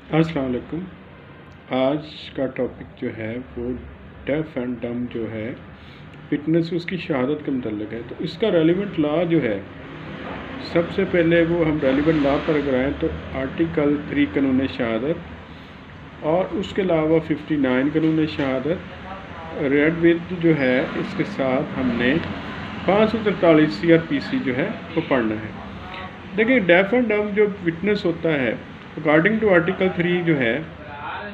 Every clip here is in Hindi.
अस्सलाम वालेकुम। आज का टॉपिक जो है वो डेफ एंड डम जो है फिटनेस उसकी शहादत के मतलब है। तो इसका रेलिवेंट लॉ जो है, सबसे पहले वो हम रेलिवेंट लॉ पर अगर आएँ तो आर्टिकल 3 कानून शहादत और उसके अलावा 59 कानून शहादत रेड विद जो है, इसके साथ हमने 543 CRPC जो है वो पढ़ना है। देखिए, डेफ एंड डम जो फिटनेस होता है अकॉर्डिंग टू आर्टिकल 3 जो है,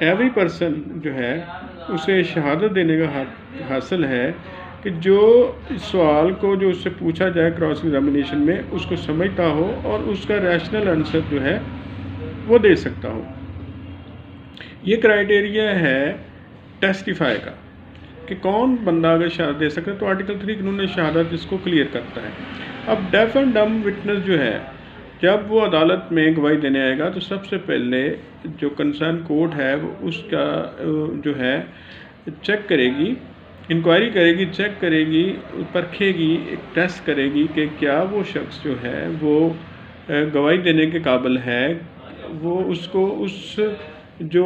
एवरी पर्सन जो है उसे शहादत देने का हक हासिल है कि जो सवाल को जो उससे पूछा जाए क्रॉस एग्जामिनेशन में उसको समझता हो और उसका रैशनल आंसर जो है वो दे सकता हो। ये क्राइटेरिया है टेस्टिफाई का कि कौन बंदा अगर शहादत दे सकता है, तो आर्टिकल 3 कानून शहादत इसको क्लियर करता है। अब डेफ एंड डम विटनेस जो है, जब वो अदालत में गवाही देने आएगा तो सबसे पहले जो कंसर्न कोर्ट है वो उसका जो है चेक करेगी, इंक्वायरी करेगी, चेक करेगी, परखेगी, एक टेस्ट करेगी कि क्या वो शख्स जो है वो गवाही देने के काबिल है, वो उसको उस जो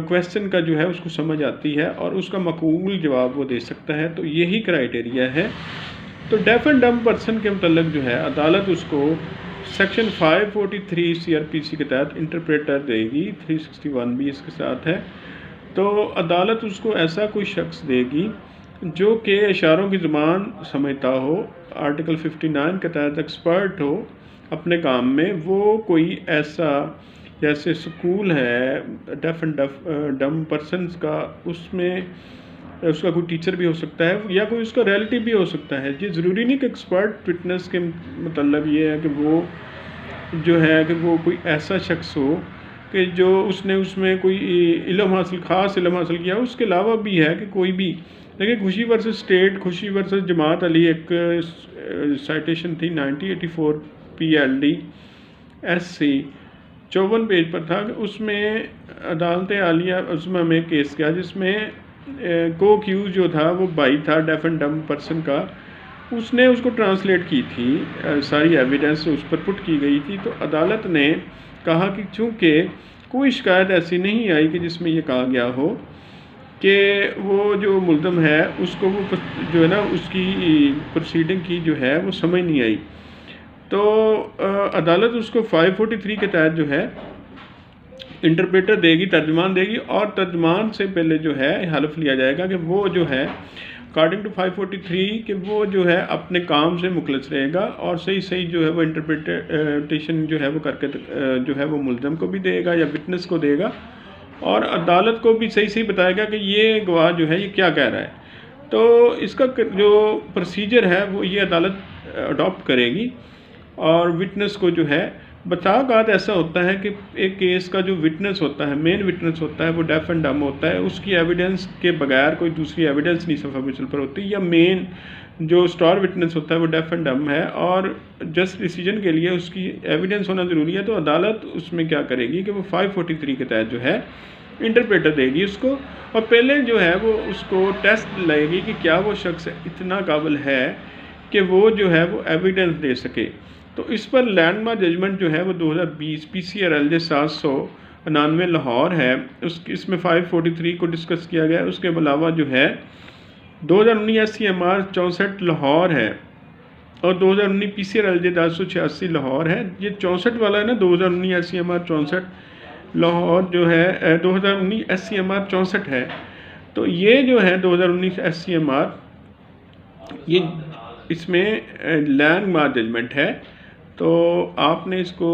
क्वेश्चन का जो है उसको समझ आती है और उसका मकबूल जवाब वो दे सकता है। तो यही क्राइटेरिया है। तो डेफ एंड डम पर्सन के मतलब जो है अदालत उसको सेक्शन 543 CRPC के तहत इंटरप्रेटर देगी, 361 भी इसके साथ है। तो अदालत उसको ऐसा कोई शख्स देगी जो कि इशारों की ज़ुबान समझता हो, आर्टिकल 59 के तहत एक्सपर्ट हो अपने काम में। वो कोई ऐसा जैसे स्कूल है डेफ एंड डम पर्सनस का, उसमें उसका कोई टीचर भी हो सकता है या कोई उसका रिलेटिव भी हो सकता है। ये ज़रूरी नहीं कि एक्सपर्ट फिटनेस के मतलब ये है कि वो जो है कि वो कोई ऐसा शख्स हो कि जो उसने उसमें कोई ख़ास इल्म हासिल किया। उसके अलावा भी है कि कोई भी, देखिए खुशी वर्सेस स्टेट, खुशी वर्सेस जमात अली एक साइटेशन थी 1984 PLD SC 54 पेज पर था। उसमें अदालत आलिया उसमें हमें केस किया जिसमें को एक्यूज जो था वो भाई था डेफ एंड डम पर्सन का। उसने उसको ट्रांसलेट की थी, सारी एविडेंस उस पर पुट की गई थी। तो अदालत ने कहा कि चूँकि कोई शिकायत ऐसी नहीं आई कि जिसमें ये कहा गया हो कि वो जो मुल्ज़म है उसको वो जो है ना उसकी प्रोसीडिंग की जो है वो समझ नहीं आई, तो अदालत उसको 543 के तहत जो है इंटरप्रेटर देगी, तर्जमान देगी, और तर्जमान से पहले जो है हल्फ लिया जाएगा कि वो जो है अकॉर्डिंग टू 543 कि वो जो है अपने काम से मुखलस रहेगा और सही सही जो है वो इंटरप्रिटेशन जो है वो करके जो है वो मुल्ज़म को भी देगा या विटनेस को देगा, और अदालत को भी सही सही बताएगा कि ये गवाह जो है ये क्या कह रहा है। तो इसका जो प्रोसीजर है वो ये अदालत अडॉप्ट करेगी। और विटनेस को जो है बता ऐसा होता है कि एक केस का जो विटनेस होता है, मेन विटनेस होता है, वो डेफ एंड डम होता है। उसकी एविडेंस के बगैर कोई दूसरी एविडेंस नहीं सफ़ा मिसल पर होती, या मेन जो स्टार विटनेस होता है वो डेफ एंड डम है और जस्ट डिसीजन के लिए उसकी एविडेंस होना ज़रूरी है। तो अदालत उसमें क्या करेगी कि वो 543 के तहत जो है इंटरप्रेटर देगी उसको, और पहले जो है वो उसको टेस्ट लगेगी कि क्या वो शख्स इतना काबिल है कि वो जो है वो एविडेंस दे सके। तो इस पर लैंडमार्क जजमेंट जो है वो 2020 PCRLJ 799 लाहौर है, इसमें 543 को डिस्कस किया गया है। उसके अलावा जो है 2019 SCMR 64 लाहौर है और 2019 PCRLJ 1086 लाहौर है। ये 64 वाला है ना, 2019 SCMR 64 लाहौर जो है 2019 SCMR 64 है। तो ये जो है 2019 SCMR ये इसमें लैंडमार्क जजमेंट है। तो आपने इसको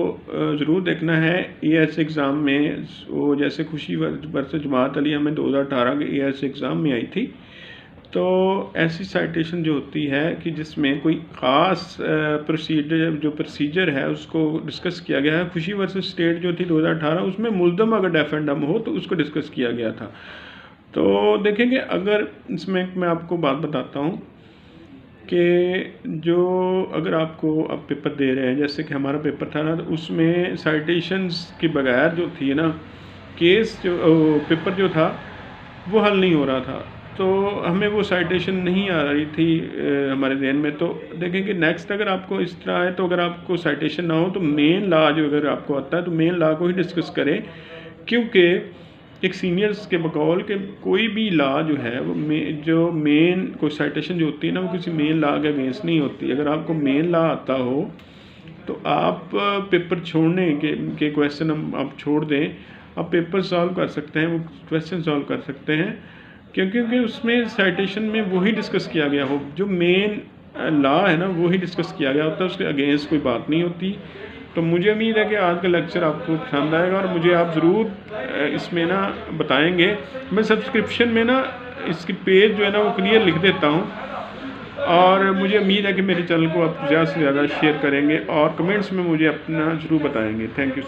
ज़रूर देखना है। ES एग्ज़ाम में वो जैसे खुशी वर्सेस जमात अली हमें 2018 के ES एग्ज़ाम में आई थी। तो ऐसी साइटेशन जो होती है कि जिसमें कोई ख़ास प्रोसीजर है उसको डिस्कस किया गया है। खुशी वर्सेस स्टेट जो थी 2018, उसमें मुल्ज़म अगर डेफ एंड डम हो तो उसको डिस्कस किया गया था। तो देखेंगे, अगर इसमें मैं आपको बात बताता हूँ कि जो अगर आपको आप पेपर दे रहे हैं, जैसे कि हमारा पेपर था ना, तो उसमें साइटेशंस के बगैर जो थी ना केस जो पेपर जो था वो हल नहीं हो रहा था, तो हमें वो साइटेशन नहीं आ रही थी हमारे ज़हन में। तो देखें कि नेक्स्ट अगर आपको इस तरह है तो अगर आपको साइटेशन ना हो तो मेन लॉ जो अगर आपको आता है तो मेन लॉ को ही डिस्कस करें क्योंकि एक सीनियर्स के बकौल के कोई भी लॉ जो है वो जो मेन कोई साइटेशन जो होती है ना वो किसी मेन लॉ के अगेंस्ट नहीं होती। अगर आपको मेन लॉ आता हो तो आप पेपर छोड़ने के क्वेश्चन आप छोड़ दें, आप पेपर सॉल्व कर सकते हैं, वो क्वेश्चन सॉल्व कर सकते हैं, क्योंकि उसमें साइटेशन में वही डिस्कस किया गया हो, जो मेन लॉ है ना वही डिस्कस किया गया होता है, उसके अगेंस्ट कोई बात नहीं होती। तो मुझे उम्मीद है कि आज का लेक्चर आपको पसंद आएगा और मुझे आप ज़रूर इसमें ना बताएंगे। मैं सब्सक्रिप्शन में ना इसकी पेज जो है ना वो क्लियर लिख देता हूँ, और मुझे उम्मीद है कि मेरे चैनल को आप ज़्यादा से ज़्यादा शेयर करेंगे और कमेंट्स में मुझे अपना ज़रूर बताएंगे। Thank you.